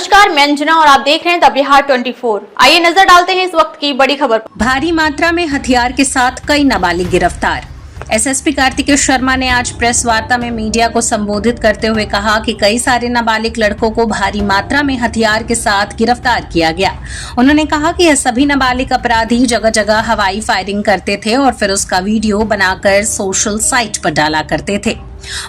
नमस्कार, मैं अंजना और आप देख रहे हैं द बिहार 24। आइए नजर डालते हैं इस वक्त की बड़ी खबर पर। भारी मात्रा में हथियार के साथ कई नाबालिग गिरफ्तार। एसएसपी कार्तिकेय शर्मा ने आज प्रेस वार्ता में मीडिया को संबोधित करते हुए कहा कि कई सारे नाबालिग लड़कों को भारी मात्रा में हथियार के साथ गिरफ्तार किया गया। उन्होंने कहा कि यह सभी नाबालिग अपराधी जगह जगह हवाई फायरिंग करते थे और फिर उसका वीडियो बनाकर सोशल साइट पर डाला करते थे।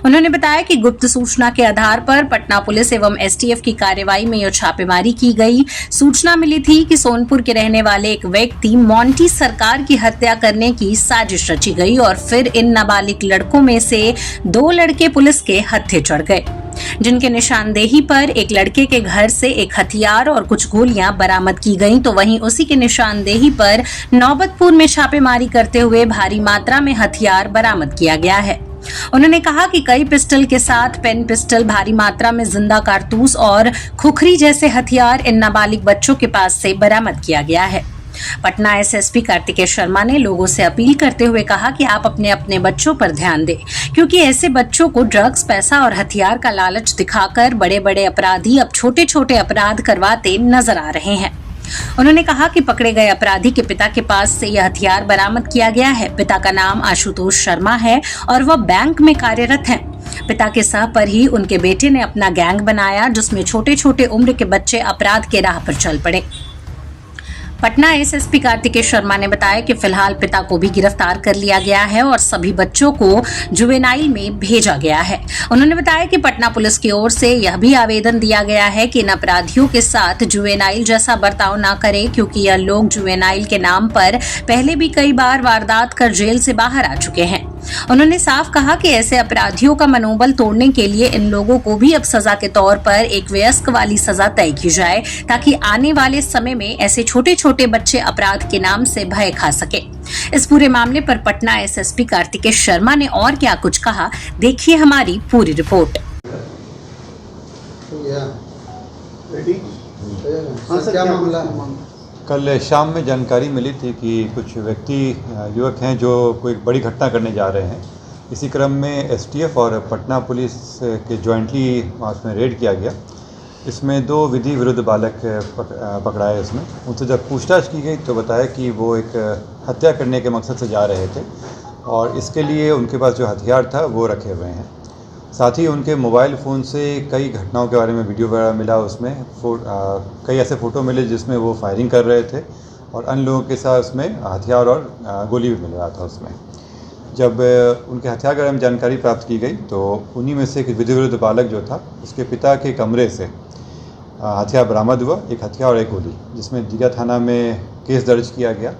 उन्होंने बताया कि गुप्त सूचना के आधार पर पटना पुलिस एवं एसटीएफ की कार्रवाई में यह छापेमारी की गई। सूचना मिली थी कि सोनपुर के रहने वाले एक व्यक्ति मोंटी सरकार की हत्या करने की साजिश रची गई और फिर इन नाबालिग लड़कों में से 2 लड़के पुलिस के हत्थे चढ़ गए, जिनके निशानदेही पर एक लड़के के घर से एक हथियार और कुछ गोलियां बरामद की गईं, तो वहीं उसी के निशानदेही पर नौबतपुर में छापेमारी करते हुए भारी मात्रा में हथियार बरामद किया गया है। उन्होंने कहा कि कई पिस्टल के साथ पेन पिस्टल, भारी मात्रा में जिंदा कारतूस और खुखरी जैसे हथियार इन नाबालिग बच्चों के पास से बरामद किया गया है। पटना एसएसपी कार्तिकेय शर्मा ने लोगों से अपील करते हुए कहा कि आप अपने अपने बच्चों पर ध्यान दें, क्योंकि ऐसे बच्चों को ड्रग्स, पैसा और हथियार का लालच दिखाकर बड़े बड़े अपराधी अब छोटे छोटे अपराध करवाते नजर आ रहे हैं। उन्होंने कहा कि पकड़े गए अपराधी के पिता के पास से यह हथियार बरामद किया गया है। पिता का नाम आशुतोष शर्मा है और वह बैंक में कार्यरत हैं। पिता के सह पर ही उनके बेटे ने अपना गैंग बनाया, जिसमें छोटे छोटे उम्र के बच्चे अपराध के राह पर चल पड़े। पटना एसएसपी कार्तिकेय शर्मा ने बताया कि फिलहाल पिता को भी गिरफ्तार कर लिया गया है और सभी बच्चों को जुवेनाइल में भेजा गया है। उन्होंने बताया कि पटना पुलिस की ओर से यह भी आवेदन दिया गया है कि इन अपराधियों के साथ जुवेनाइल जैसा बर्ताव न करें, क्योंकि यह लोग जुवेनाइल के नाम पर पहले भी कई बार वारदात कर जेल से बाहर आ चुके हैं। उन्होंने साफ कहा कि ऐसे अपराधियों का मनोबल तोड़ने के लिए इन लोगों को भी अब सजा के तौर पर एक वयस्क वाली सजा तय की जाए, ताकि आने वाले समय में ऐसे छोटे छोटे बच्चे अपराध के नाम से भय खा सके। इस पूरे मामले पर पटना एसएसपी कार्तिकेय शर्मा ने और क्या कुछ कहा, देखिए हमारी पूरी रिपोर्ट। क्या मामला? कल शाम में जानकारी मिली थी कि कुछ व्यक्ति युवक हैं जो कोई बड़ी घटना करने जा रहे हैं। इसी क्रम में एसटीएफ और पटना पुलिस के जॉइंटली उसमें रेड किया गया। इसमें 2 विधि विरुद्ध बालक पकड़ाए। इसमें उनसे जब पूछताछ की गई तो बताया कि वो एक हत्या करने के मकसद से जा रहे थे और इसके लिए उनके पास जो हथियार था वो रखे हुए हैं। साथ ही उनके मोबाइल फ़ोन से कई घटनाओं के बारे में वीडियो वगैरह मिला। उसमें कई ऐसे फ़ोटो मिले जिसमें वो फायरिंग कर रहे थे और अन्य लोगों के साथ उसमें हथियार और गोली भी मिल रहा था। उसमें जब उनके हथियार के बारे में जानकारी प्राप्त की गई तो उन्हीं में से एक विधि विरुद्ध बालक जो था, उसके पिता के कमरे से हथियार बरामद हुआ, एक हथियार और एक गोली, जिसमें दीघा थाना में केस दर्ज किया गया।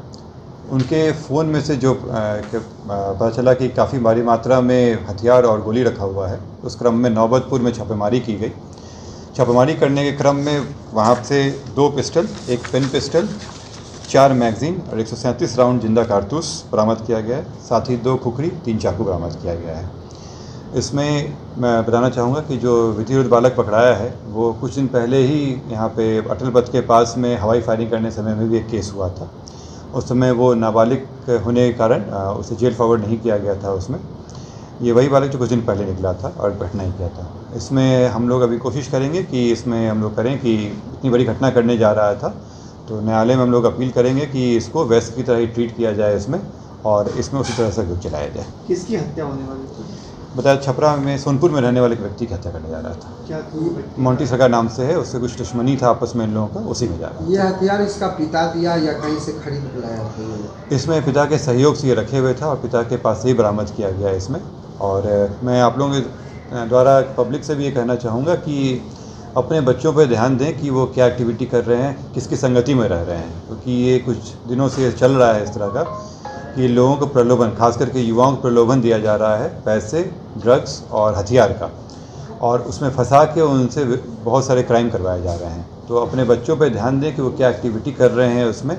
उनके फ़ोन में से जो पता चला कि काफ़ी भारी मात्रा में हथियार और गोली रखा हुआ है। उस क्रम में नौबतपुर में छापेमारी की गई। छापेमारी करने के क्रम में वहाँ से 2 पिस्टल, एक पेन पिस्टल, 4 मैगज़ीन और 137 राउंड जिंदा कारतूस बरामद किया गया है। साथ ही 2 खुखरी, 3 चाकू बरामद किया गया है। इसमें मैं बताना चाहूँगा कि जो विधि विरुद्ध बालक पकड़ाया है वो कुछ दिन पहले ही यहाँ पे अटल पथ के पास में हवाई फायरिंग करने समय में भी एक केस हुआ था। उस समय वो नाबालिग होने के कारण उसे जेल फॉरवर्ड नहीं किया गया था। उसमें ये वही बालक जो कुछ दिन पहले निकला था और घटना ही किया था। इसमें हम लोग अभी कोशिश करेंगे कि इसमें हम लोग करें कि इतनी बड़ी घटना करने जा रहा था तो न्यायालय में हम लोग अपील करेंगे कि इसको वैसे की तरह ही ट्रीट किया जाए इसमें, और इसमें उसी तरह से कुछ चलाया जाए। किसकी हत्या होने वाली थी? बताया छपरा में सोनपुर में रहने वाले एक व्यक्ति की हत्या करने जा रहा था। क्या मोंटी सरकार नाम से है, उससे कुछ दुश्मनी था आपस में इन लोगों का, उसी में जा रहा था। ये हथियार इसका पिता दिया या कहीं से खरीद कर लाया था? इसमें पिता के सहयोग से ये रखे हुए था और पिता के पास से ही बरामद किया गया इसमें। और मैं आप लोगों के द्वारा पब्लिक से भी ये कहना चाहूँगा कि अपने बच्चों पर ध्यान दें कि वो क्या एक्टिविटी कर रहे हैं, किसकी संगति में रह रहे हैं, क्योंकि ये कुछ दिनों से चल रहा है इस तरह का कि लोगों को प्रलोभन, खास करके युवाओं को प्रलोभन दिया जा रहा है पैसे, ड्रग्स और हथियार का, और उसमें फंसा के उनसे बहुत सारे क्राइम करवाए जा रहे हैं। तो अपने बच्चों पर ध्यान दें कि वो क्या एक्टिविटी कर रहे हैं उसमें,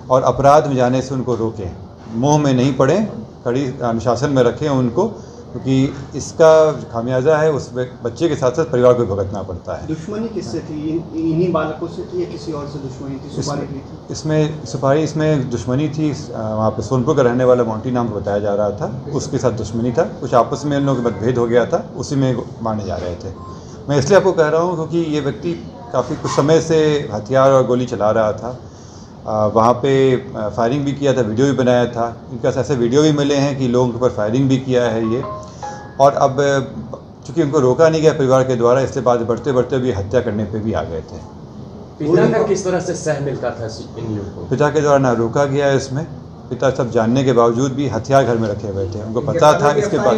और अपराध में जाने से उनको रोकें, मोह में नहीं पड़ें, कड़ी अनुशासन में रखें उनको, क्योंकि इसका खामियाजा है उस बच्चे के साथ साथ परिवार को भुगतना पड़ता है। दुश्मनी किससे थी? इन्हीं बालकों से थी या किसी और से दुश्मनी थी? इसमें दुश्मनी थी। वहाँ पे सोनपुर का रहने वाला मोंटी नाम को बताया जा रहा था, उसके साथ दुश्मनी था। कुछ आपस में इन लोगों का मतभेद हो गया था, उसी में माने जा रहे थे। मैं इसलिए आपको कह रहा हूँ क्योंकि ये व्यक्ति काफ़ी कुछ समय से हथियार और गोली चला रहा था। वहाँ पे फायरिंग भी किया था, वीडियो भी बनाया था। इनके पास ऐसे वीडियो भी मिले हैं कि लोगों के ऊपर फायरिंग भी किया है ये। और अब चूँकि उनको रोका नहीं गया परिवार के द्वारा, इसलिए बाद बढ़ते बढ़ते भी हत्या करने पे भी आ गए थे। पिता का किस तरह से सह मिलता था इन लोगों को? पिता के द्वारा ना रोका गया है इसमें। पिता सब जानने के बावजूद भी हथियार घर में रखे हुए थे, उनको पता था। इसके बाद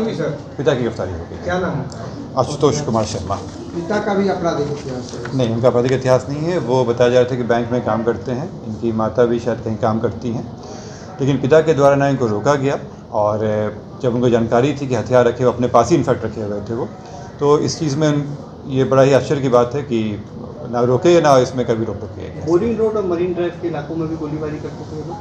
पिता की गिरफ्तारी हो गई। क्या नाम है? आशुतोष कुमार शर्मा। पिता का भी आपराधिक इतिहास है? नहीं, उनका आपराधिक इतिहास नहीं है। वो बताया जा रहा था कि बैंक में काम करते हैं, इनकी माता भी शायद कहीं काम करती हैं। लेकिन पिता के द्वारा ना इनको रोका गया, और जब उनको जानकारी थी कि हथियार रखे हुए अपने पास ही इनफैक्ट रखे हुए थे वो, तो इस चीज़ में ये बड़ा ही आश्चर्य की बात है कि ना रोके ना इसमें कभी रोक किया गया। बोरिंग रोड और मरीन ड्राइव के इलाकों में भी गोलीबारी करते थे लोग।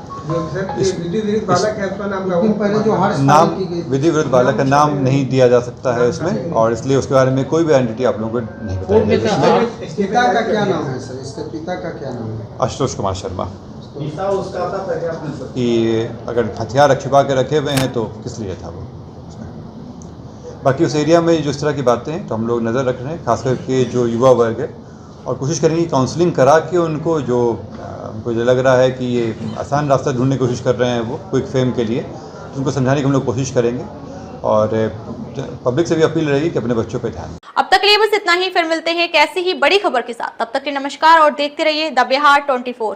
विधि विरुद्ध बालक है, उसका नाम क्या? पहले जो हर नाम विधि विरुद्ध बालक का नाम नहीं दिया जा सकता है इसमें, और इसलिए उसके बारे में कोई भी आइडेंटिटी आप लोगों को नहीं बताई। पिता का क्या नाम है सर? इसके पिता का क्या नाम है? आशुतोष कुमार शर्मा। पिता उसका था कि अगर हथियार छुपा के रखे हुए हैं तो किस लिए था वो उसमें। बाकी उस एरिया में जो इस तरह की बातें हैं तो हम लोग नज़र रख रहे हैं, खास करके जो युवा वर्ग है, और कोशिश करेंगे काउंसलिंग करा के उनको, जो उनको जो लग रहा है कि ये आसान रास्ता ढूंढने की कोशिश कर रहे हैं वो क्विक फेम के लिए, तो उनको समझाने की हम लोग कोशिश करेंगे। और पब्लिक से भी अपील रहेगी कि अपने बच्चों पे ध्यान। अब तक के लिए बस इतना ही, फिर मिलते हैं कैसी ही बड़ी खबर के साथ। तब तक के लिए नमस्कार और देखते रहिए द बिहार 24।